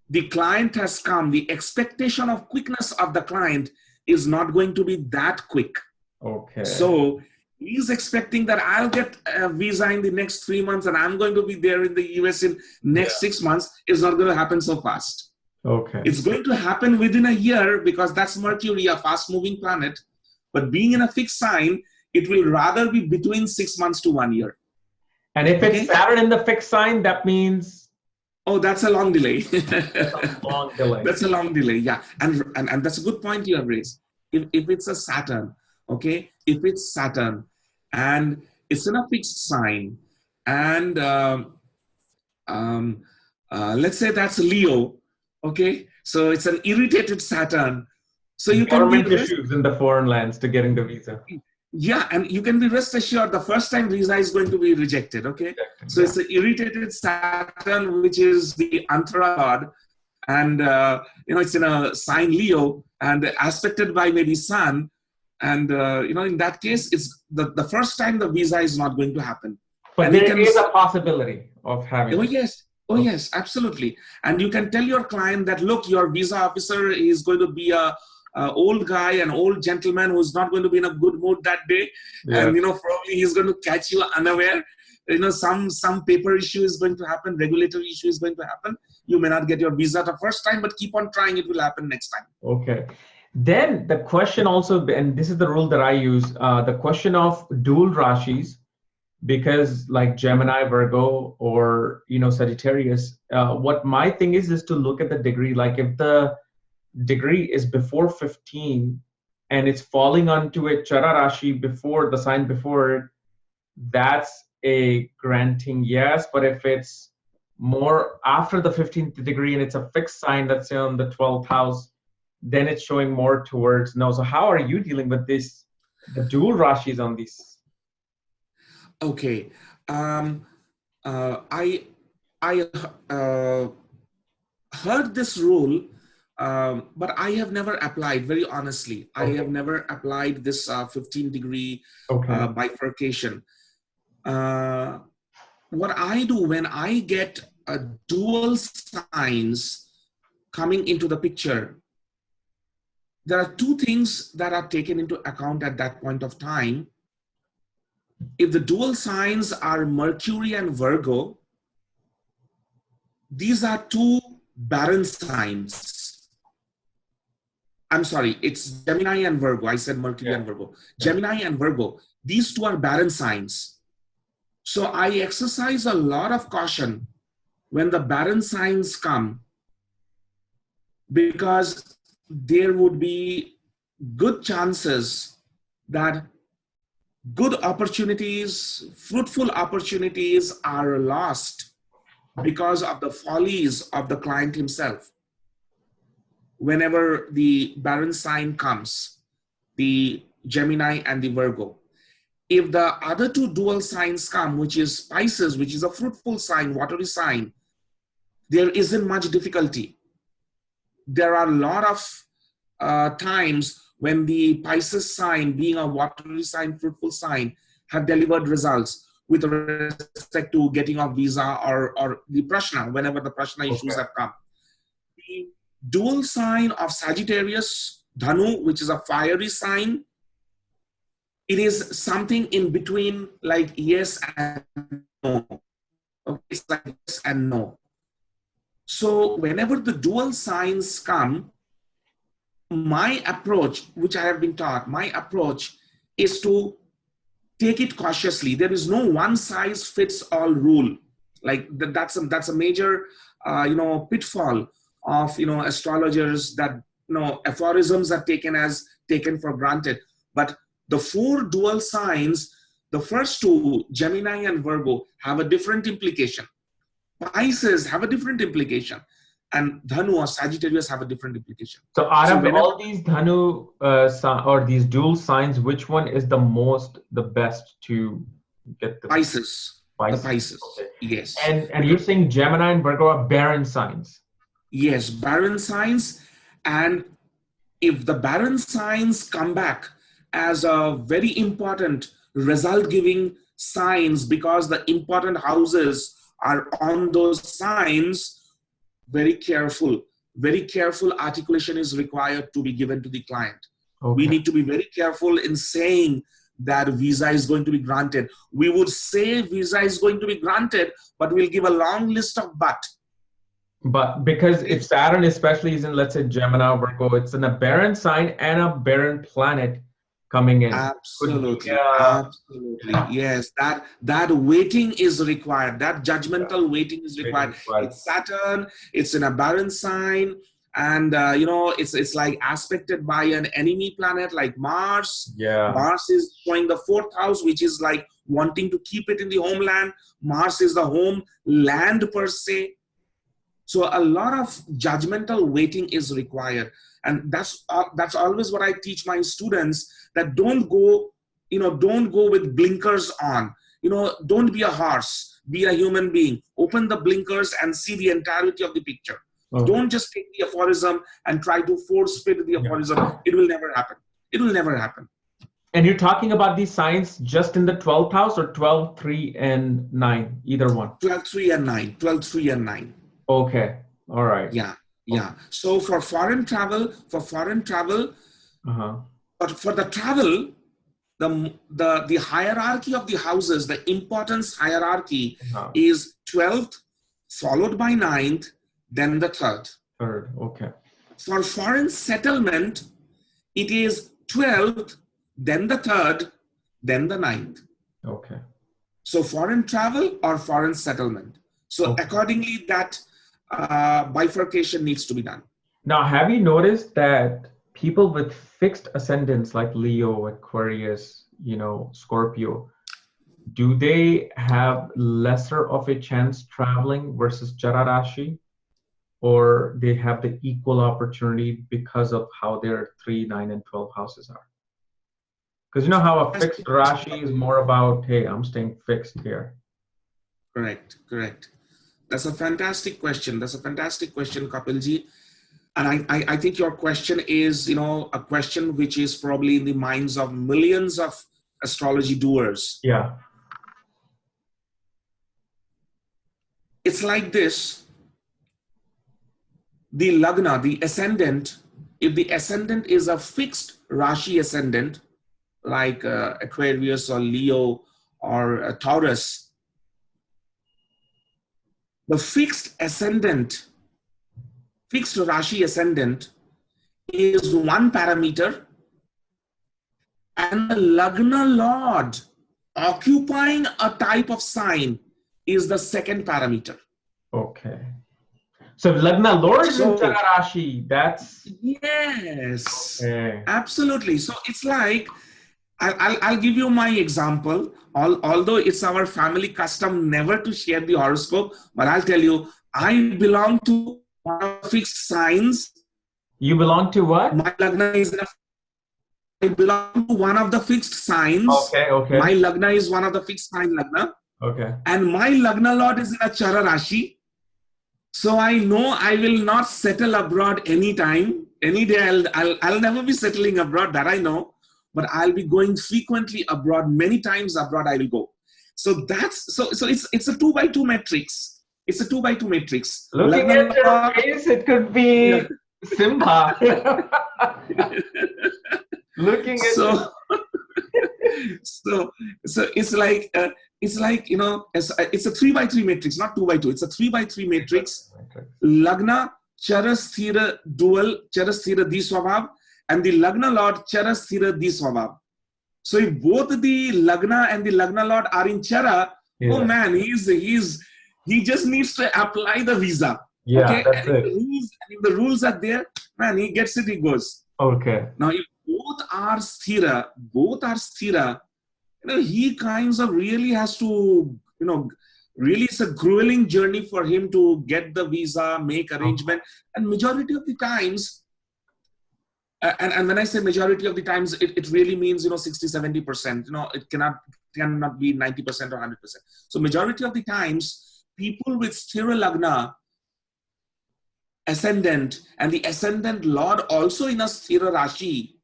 Speaker 2: the client has come, the expectation of quickness of the client is not going to be that quick.
Speaker 1: Okay.
Speaker 2: So he's expecting that I'll get a visa in the next 3 months and I'm going to be there in the US in next
Speaker 1: Yeah.
Speaker 2: 6 months. It's not going to happen so fast.
Speaker 1: Okay.
Speaker 2: It's going to happen within a year because that's Mercury, a fast moving planet. But being in a fixed sign, it will rather be between 6 months to 1 year.
Speaker 1: And if it's
Speaker 2: Okay.
Speaker 1: Saturn in the fixed sign, that means
Speaker 2: Oh, that's a long delay.
Speaker 1: that's a long delay.
Speaker 2: That's a long delay. Yeah. And that's a good point you have raised. If it's a Saturn, okay, if it's Saturn and it's in a fixed sign, and let's say that's Leo, okay, so it's an irritated Saturn. So you can be
Speaker 1: Government issues in the foreign lands to getting the visa.
Speaker 2: yeah, and you can be rest assured the first time visa is going to be rejected, okay? So
Speaker 1: Yeah.
Speaker 2: it's the irritated Saturn, which is the Antara Lord, and it's in a sign Leo and aspected by maybe Sun, and in that case, it's the first time the visa is not going to happen,
Speaker 1: But
Speaker 2: and you
Speaker 1: there
Speaker 2: can
Speaker 1: is a possibility of having
Speaker 2: oh
Speaker 1: it.
Speaker 2: yes. Oh
Speaker 1: Okay.
Speaker 2: yes, absolutely. And you can tell your client that, look, your visa officer is going to be a old guy, an old gentleman who's not going to be in a good mood that day,
Speaker 1: Yeah.
Speaker 2: and probably he's going to catch you unaware. Some paper issue is going to happen, regulatory issue is going to happen. You may not get your visa the first time, but keep on trying; it will happen next time.
Speaker 1: Okay. Then the question also, and this is the rule that I use, the question of dual rashis, because like Gemini, Virgo, or Sagittarius, what my thing is to look at the degree. Like if the degree is before 15 and it's falling onto a Chara Rashi before the sign before it, that's a granting yes. But if it's more after the 15th degree and it's a fixed sign, that's on the 12th house, then it's showing more towards no. So how are you dealing with this, the dual Rashis on these?
Speaker 2: Okay. Um, I heard this rule, but I have never applied, very honestly. I
Speaker 1: Okay.
Speaker 2: have never applied this 15-degree
Speaker 1: Okay.
Speaker 2: bifurcation. What I do when I get dual signs coming into the picture, there are two things that are taken into account at that point of time. If the dual signs are Mercury and Virgo, these are two barren signs. I'm sorry, it's Gemini and Virgo. I said Mercury
Speaker 1: Yeah.
Speaker 2: and Virgo.
Speaker 1: Yeah.
Speaker 2: Gemini and Virgo, these two are barren signs. So I exercise a lot of caution when the barren signs come, because there would be good chances that good opportunities, fruitful opportunities are lost because of the follies of the client himself. Whenever the barren sign comes, the Gemini and the Virgo. If the other two dual signs come, which is Pisces, which is a fruitful sign, watery sign, there isn't much difficulty. There are a lot of times when the Pisces sign, being a watery sign, fruitful sign, have delivered results with respect to getting a visa or the prashna, whenever the prashna issues
Speaker 1: Okay.
Speaker 2: have come. The dual sign of Sagittarius, Dhanu, which is a fiery sign, it is something in between, like yes and no. Okay, it's like yes and no. So whenever the dual signs come, my approach, which I have been taught, my approach is to take it cautiously. There is no one size fits all rule. Like that's a major pitfall of astrologers, that aphorisms are taken as taken for granted. But the 4 dual signs, the first 2, Gemini and Virgo, have a different implication. Pisces have a different implication. And Dhanu or Sagittarius have a different implication.
Speaker 1: So out of all these Dhanu or these dual signs, which one is the best to get the
Speaker 2: Pisces? The Pisces.
Speaker 1: Okay.
Speaker 2: Yes.
Speaker 1: And you're saying Gemini and Virgo are barren signs?
Speaker 2: Yes, barren signs. And if the barren signs come back as a very important result-giving signs because the important houses are on those signs, very careful articulation is required to be given to the client. Okay. We need to be very careful in saying that visa is going to be granted. We would say visa is going to be granted, but we'll give a long list of but.
Speaker 1: But because if Saturn especially is in, let's say, Gemini or Virgo, it's in a barren sign and a barren planet coming in.
Speaker 2: Absolutely. Absolutely. Yes, that waiting is required. That judgmental waiting is required. It's Saturn, it's in a barren sign, and it's like aspected by an enemy planet like Mars.
Speaker 1: Yeah.
Speaker 2: Mars is showing the 4th house, which is like wanting to keep it in the homeland. Mars is the home land per se. So a lot of judgmental waiting is required. And that's always what I teach my students, that don't go with blinkers on. Don't be a horse, be a human being. Open the blinkers and see the entirety of the picture. Okay. Don't just take the aphorism and try to force fit the aphorism. Yeah. It will never happen. It will never happen.
Speaker 1: And you're talking about these signs just in the 12th house or 12, 3, and 9, either one?
Speaker 2: 12, 3, and 9. 12, 3, and 9.
Speaker 1: Okay. All right.
Speaker 2: Yeah. Yeah. So for foreign travel, but for the travel, the hierarchy of the houses, the importance hierarchy is 12th, followed by 9th, then the 3rd.
Speaker 1: Third. Okay.
Speaker 2: For foreign settlement, it is 12th, then the 3rd, then the 9th.
Speaker 1: Okay.
Speaker 2: So foreign travel or foreign settlement. So accordingly, that bifurcation needs to be done.
Speaker 1: Now, have you noticed that people with fixed ascendants like Leo, Aquarius, Scorpio, do they have lesser of a chance traveling versus Jara Rashi, or they have the equal opportunity because of how their 3, 9, and 12 houses are? Because you know how a fixed Rashi is more about, hey, I'm staying fixed here.
Speaker 2: Correct. That's a fantastic question. Kapilji. And I think your question is, a question which is probably in the minds of millions of astrology doers.
Speaker 1: Yeah.
Speaker 2: It's like this. The Lagna, the ascendant, if the ascendant is a fixed Rashi ascendant, like Aquarius or Leo or Taurus, the fixed Rashi ascendant is one parameter, and the Lagna Lord occupying a type of sign is the second parameter.
Speaker 1: Okay. So Lagna Lord is in Jara Rashi, that's...
Speaker 2: Yes,
Speaker 1: okay.
Speaker 2: Absolutely. So it's like, I'll give you my example. Although it's our family custom never to share the horoscope, but I'll tell you, I belong to one of the fixed signs.
Speaker 1: You belong to what?
Speaker 2: My Lagna is I belong to one of the fixed signs.
Speaker 1: Okay.
Speaker 2: My Lagna is one of the fixed sign Lagna.
Speaker 1: Okay.
Speaker 2: And my Lagna Lord is in a Jara Rashi. So I know I will not settle abroad anytime. Any day I'll never be settling abroad, that I know. But I'll be going frequently abroad. Many times abroad I will go. So it's a 2x2 matrix. It's a 2x2 matrix.
Speaker 1: Looking at your face, it could be Simha. Looking at
Speaker 2: so it's like it's a 3x3 matrix, not 2x2. It's a 3x3 matrix. Lagna Charasthira dual Charasthira Diswabhav, and the Lagna Lord Charasthira Diswabhav. So if both the Lagna and the Lagna Lord are in Chara, oh man, he just needs to apply the visa.
Speaker 1: Yeah,
Speaker 2: okay?
Speaker 1: That's
Speaker 2: and
Speaker 1: it.
Speaker 2: If the rules are there, man, he gets it, he goes.
Speaker 1: Okay.
Speaker 2: Now, if both both are sthira, he kinds of really has to, really it's a grueling journey for him to get the visa, make arrangement. And majority of the times, and when I say majority of the times, it really means, 60, 70%, it cannot be 90% or 100%. So majority of the times, people with sthira lagna, ascendant, and the ascendant lord also in a sthira rashi,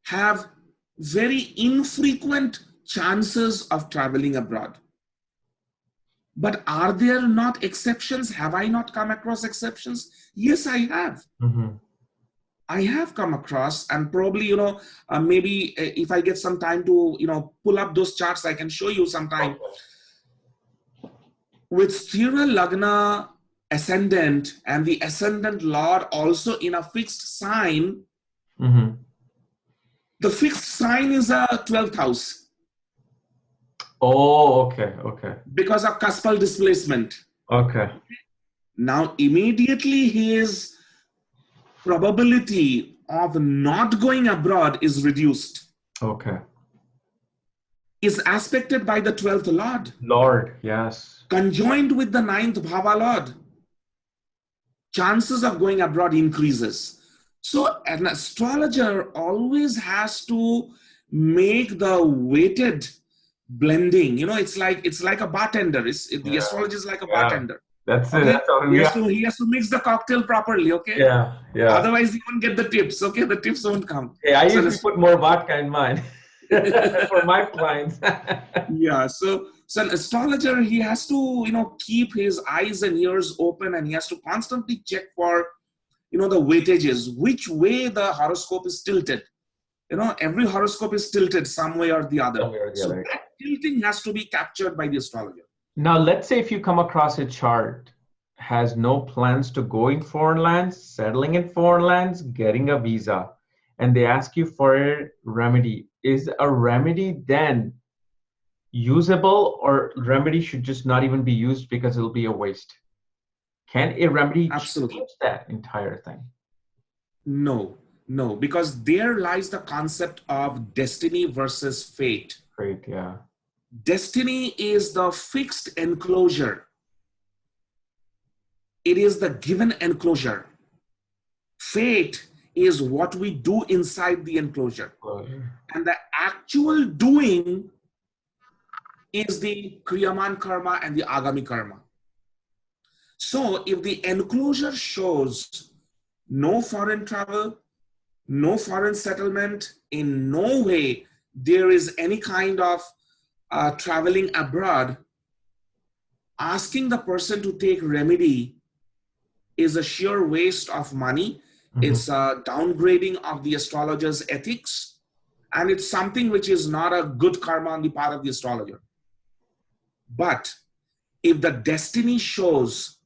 Speaker 2: have very infrequent chances of traveling abroad. But are there not exceptions? Have I not come across exceptions? Yes, I have.
Speaker 1: Mm-hmm.
Speaker 2: I have come across, and probably, maybe if I get some time to, pull up those charts, I can show you sometime. With sthira lagna ascendant and the ascendant lord also in a fixed sign,
Speaker 1: mm-hmm.
Speaker 2: the fixed sign is a 12th house.
Speaker 1: Oh, okay.
Speaker 2: Because of cuspal displacement.
Speaker 1: Okay.
Speaker 2: Now, immediately his probability of not going abroad is reduced.
Speaker 1: Okay.
Speaker 2: Is aspected by the 12th lord.
Speaker 1: Lord, yes.
Speaker 2: Conjoined with the 9th bhava lord. Chances of going abroad increases. So an astrologer always has to make the weighted blending. It's like a bartender. The astrologer is like a bartender.
Speaker 1: That's
Speaker 2: okay?
Speaker 1: it. That's
Speaker 2: he has to mix the cocktail properly. Okay.
Speaker 1: Yeah.
Speaker 2: Otherwise, he won't get the tips. Okay, the tips won't come.
Speaker 1: Hey, I usually put more vodka in mine for my clients.
Speaker 2: Yeah. So an astrologer, he has to keep his eyes and ears open, and he has to constantly check for the weightages, which way the horoscope is tilted. Every horoscope is tilted some way or the other. So that tilting has to be captured by the astrologer.
Speaker 1: Now, let's say if you come across a chart, has no plans to go in foreign lands, settling in foreign lands, getting a visa, and they ask you for a remedy. Is a remedy then usable, or remedy should just not even be used because it'll be a waste? Can a remedy change that entire thing?
Speaker 2: No, because there lies the concept of destiny versus fate.
Speaker 1: Great, yeah.
Speaker 2: Destiny is the fixed enclosure. It is the given enclosure. Fate is what we do inside the enclosure. And the actual doing is the kriyaman karma and the agami karma. So if the enclosure shows no foreign travel, no foreign settlement, in no way there is any kind of traveling abroad, asking the person to take remedy is a sheer waste of money. Mm-hmm. It's a downgrading of the astrologer's ethics, and it's something which is not a good karma on the part of the astrologer. But if the destiny shows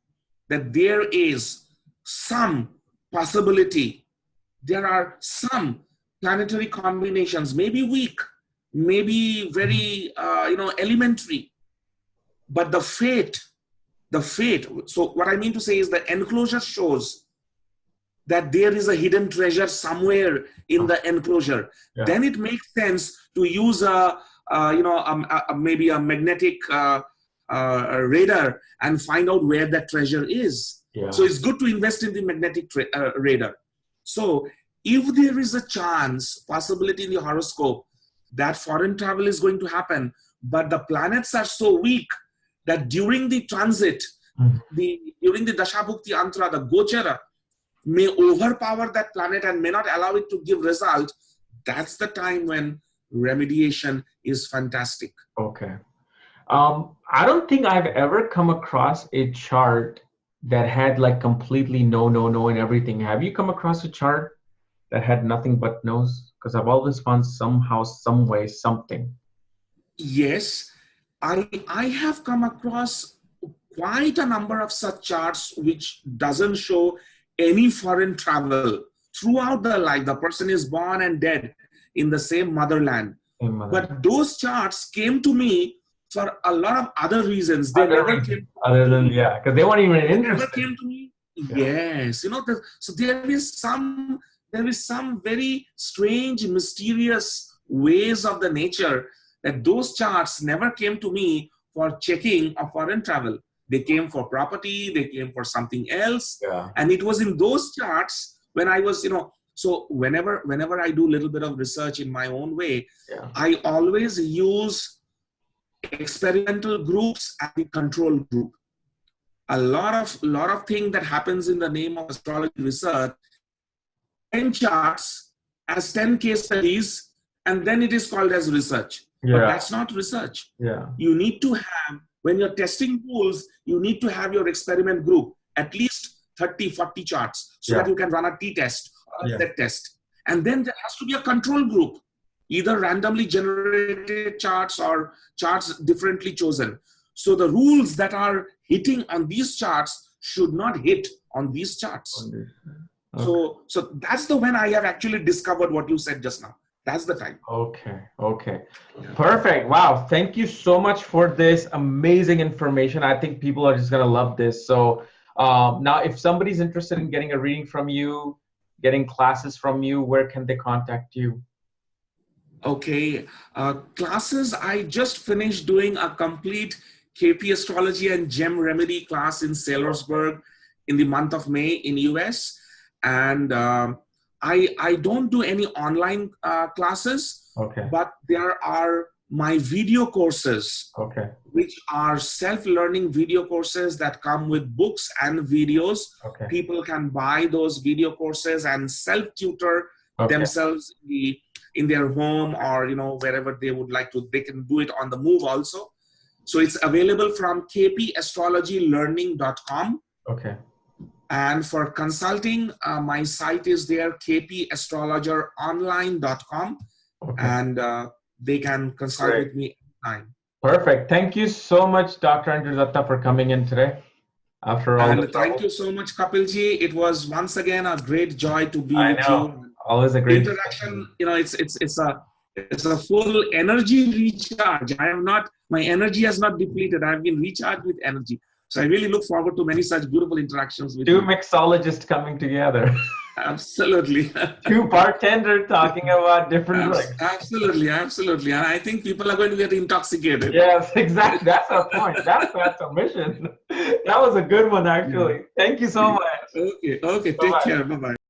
Speaker 2: that there is some possibility, there are some planetary combinations, maybe weak, maybe very elementary, but the fate, so what I mean to say is the enclosure shows that there is a hidden treasure somewhere in the enclosure. Yeah. Then it makes sense to use maybe a magnetic radar and find out where that treasure is. Yeah. So it's good to invest in the magnetic radar. So if there is a possibility in the horoscope that foreign travel is going to happen, but the planets are so weak that during the transit, during the Dashabhukti Antra, the Gochara may overpower that planet and may not allow it to give result, that's the time when remediation is fantastic.
Speaker 1: Okay. I don't think I've ever come across a chart that had like completely no and everything. Have you come across a chart that had nothing but no's? Because I've always found somehow, some way, something.
Speaker 2: Yes, I have come across quite a number of such charts which doesn't show any foreign travel throughout the life. The person is born and dead in the same motherland. But those charts came to me for a lot of other reasons. They never came
Speaker 1: other than, because they weren't even interested.
Speaker 2: Never came to me. Yeah. Yes. So there is some there is some very strange, mysterious ways of the nature that those charts never came to me for checking a foreign travel. They came for property, they came for something else.
Speaker 1: Yeah.
Speaker 2: And it was in those charts when I was, so whenever I do a little bit of research in my own way,
Speaker 1: Yeah.
Speaker 2: I always use experimental groups and the control group. A lot of things that happens in the name of astrology research, 10 charts as 10 case studies, and then it is called as research.
Speaker 1: Yeah.
Speaker 2: But that's not research.
Speaker 1: Yeah.
Speaker 2: You need to have, when you're testing tools, you need to have your experiment group, at least 30, 40 charts, so that you can run a t-test or a set test. And then there has to be a control group, either randomly generated charts or charts differently chosen. So the rules that are hitting on these charts should not hit on these charts. Okay. So that's the when I have actually discovered what you said just now. That's the time.
Speaker 1: Okay. Perfect. Wow. Thank you so much for this amazing information. I think people are just going to love this. So now if somebody's interested in getting a reading from you, getting classes from you, where can they contact you?
Speaker 2: Okay. Classes, I just finished doing a complete KP Astrology and Gem Remedy class in Sailorsburg in the month of May in US. And I don't do any online classes, but there are my video courses, which are self-learning video courses that come with books and videos. People can buy those video courses and self-tutor themselves in their home or wherever they would like to. They can do it on the move also. So it's available from kpastrologylearning.com. And for consulting, my site is there, kpastrologeronline.com. And they can consult with me anytime.
Speaker 1: Perfect. Thank you so much, Dr. Andrew Datta, for coming in today. After all,
Speaker 2: and thank you so much, Kapilji. It was once again a great joy to be with you.
Speaker 1: Always a great
Speaker 2: interaction. It's a full energy recharge. My energy has not depleted. I've been recharged with energy. So I really look forward to many such beautiful interactions with you.
Speaker 1: Two mixologists coming together.
Speaker 2: Absolutely.
Speaker 1: Two bartenders talking about different drinks.
Speaker 2: Absolutely. And I think people are going to get intoxicated.
Speaker 1: Yes, exactly. That's our point. That's our mission. That was a good one, actually. Thank you so much.
Speaker 2: Okay. Take care. Bye-bye.